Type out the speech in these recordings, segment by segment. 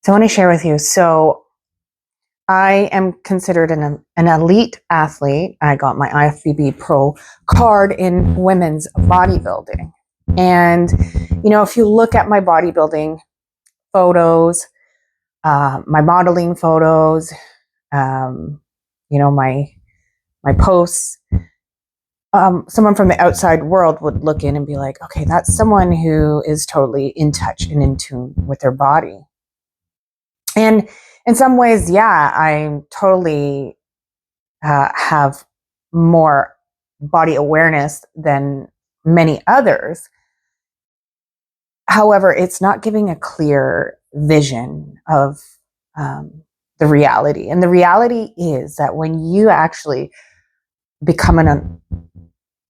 So I want to share with you. So I am considered an elite athlete. I got my IFBB Pro card in women's bodybuilding. And, if you look at my bodybuilding photos, my modeling photos, um, my posts, someone from the outside world would look in and be like, okay, that's someone who is totally in touch and in tune with their body. And in some ways, yeah, I totally have more body awareness than many others. However, it's not giving a clear vision of the reality. And the reality is that when you actually become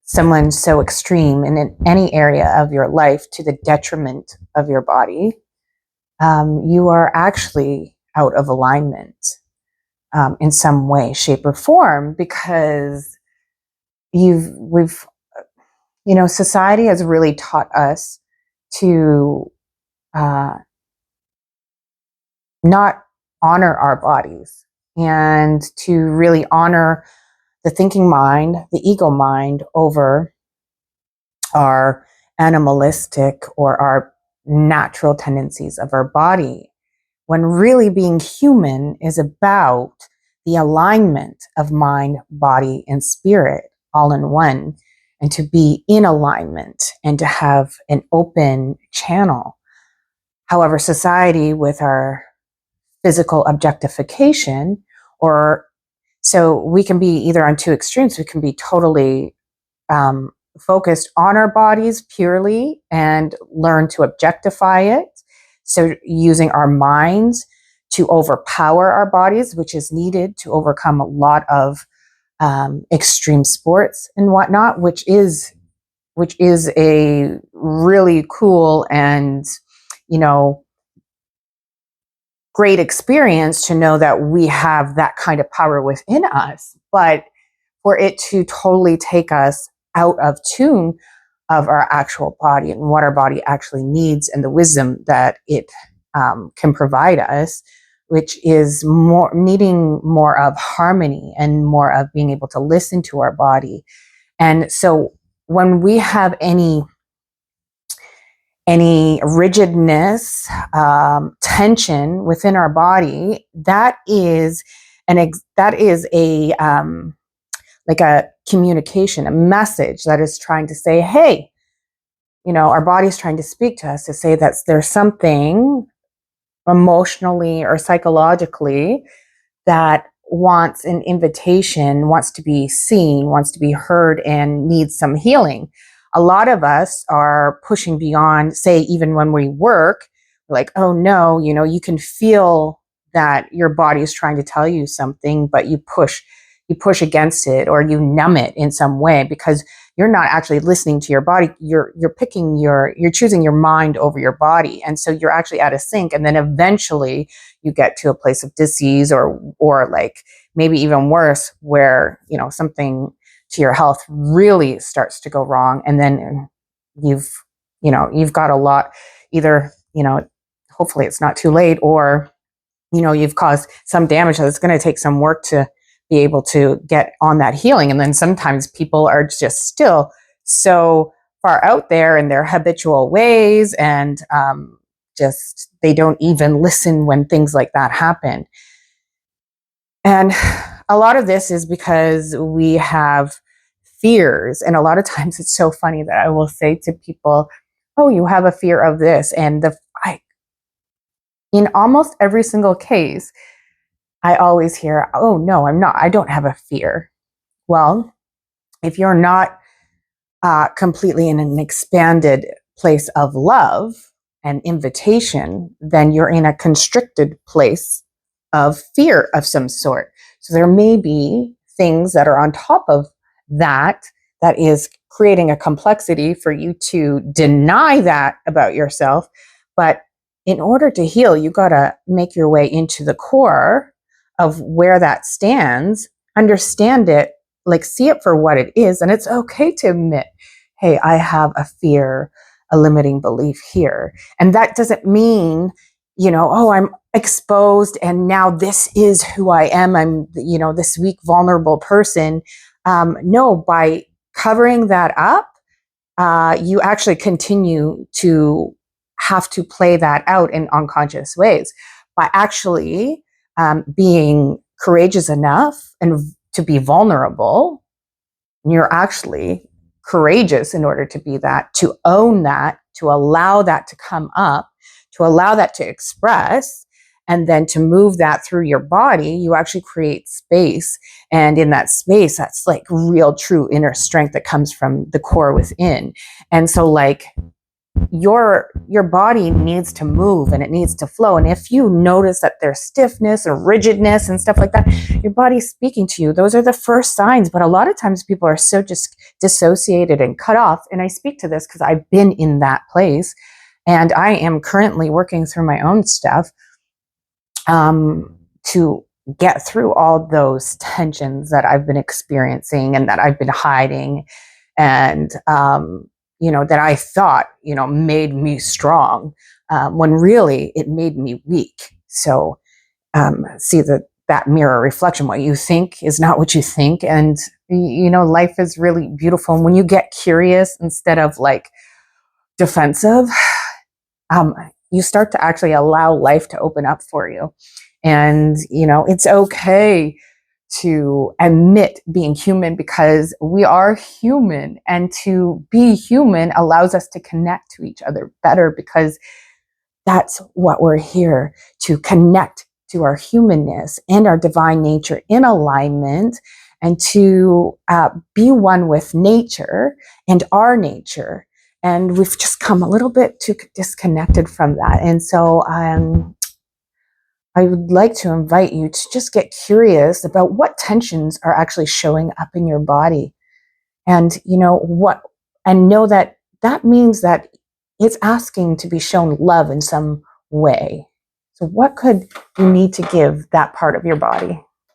someone so extreme in any area of your life to the detriment of your body, you are actually out of alignment in some way, shape, or form, because we've society has really taught us to not honor our bodies and to really honor the thinking mind, the ego mind, over our animalistic or our natural tendencies of our body, when really being human is about the alignment of mind, body, and spirit all in one, and to be in alignment and to have an open channel. However, society, with our physical objectification, or so we can be either on two extremes. We can be totally um, focused on our bodies purely and learn to objectify it. So using our minds to overpower our bodies, which is needed to overcome a lot of extreme sports and whatnot, which is a really cool and you know great experience to know that we have that kind of power within us. But for it to totally take us out of tune of our actual body and what our body actually needs and the wisdom that it can provide us, which is more needing more of harmony and more of being able to listen to our body. And so when we have any rigidness, tension within our body, that is a like a communication, a message that is trying to say, hey, our body's trying to speak to us to say that there's something emotionally or psychologically that wants an invitation, wants to be seen, wants to be heard, and needs some healing. A lot of us are pushing beyond, say, even when we work, like, oh no, you can feel that your body is trying to tell you something, but you push against it, or you numb it in some way, because you're not actually listening to your body. You're choosing your mind over your body. And so you're actually out of sync. And then eventually you get to a place of disease, or like maybe even worse, where, something to your health really starts to go wrong. And then you've got a lot, either, hopefully it's not too late, or, you've caused some damage that's going to take some work to be able to get on that healing. And then sometimes people are just still so far out there in their habitual ways, and just they don't even listen when things like that happen. And a lot of this is because we have fears. And a lot of times it's so funny that I will say to people, oh, you have a fear of this. And in almost every single case, I always hear, oh, no, I don't have a fear. Well, if you're not completely in an expanded place of love and invitation, then you're in a constricted place of fear of some sort. So there may be things that are on top of that is creating a complexity for you to deny that about yourself. But in order to heal, you got to make your way into the core of where that stands, understand it, like see it for what it is. And it's okay to admit, hey, I have a fear, a limiting belief here. And that doesn't mean oh, I'm exposed and now this is who I am. I'm, this weak, vulnerable person. No, by covering that up, you actually continue to have to play that out in unconscious ways. By actually being courageous enough and to be vulnerable, you're actually courageous in order to be that, to own that, to allow that to come up, to allow that to express, and then to move that through your body. You actually create space. And in that space, that's like real, true inner strength that comes from the core within. And so, like, your body needs to move and it needs to flow. And if you notice that there's stiffness or rigidness and stuff like that, your body's speaking to you. Those are the first signs. But a lot of times people are so just dissociated and cut off. And I speak to this because I've been in that place, and I am currently working through my own stuff to get through all those tensions that I've been experiencing and that I've been hiding, and that I thought, made me strong, when really it made me weak. So see that mirror reflection. What you think is not what you think. And, life is really beautiful. And when you get curious instead of like defensive, you start to actually allow life to open up for you. And, it's okay to admit being human, because we are human, and to be human allows us to connect to each other better, because that's what we're here to connect to, our humanness and our divine nature in alignment, and to be one with nature and our nature. And we've just come a little bit too disconnected from that. And so I would like to invite you to just get curious about what tensions are actually showing up in your body. And, and know that that means that it's asking to be shown love in some way. So what could you need to give that part of your body?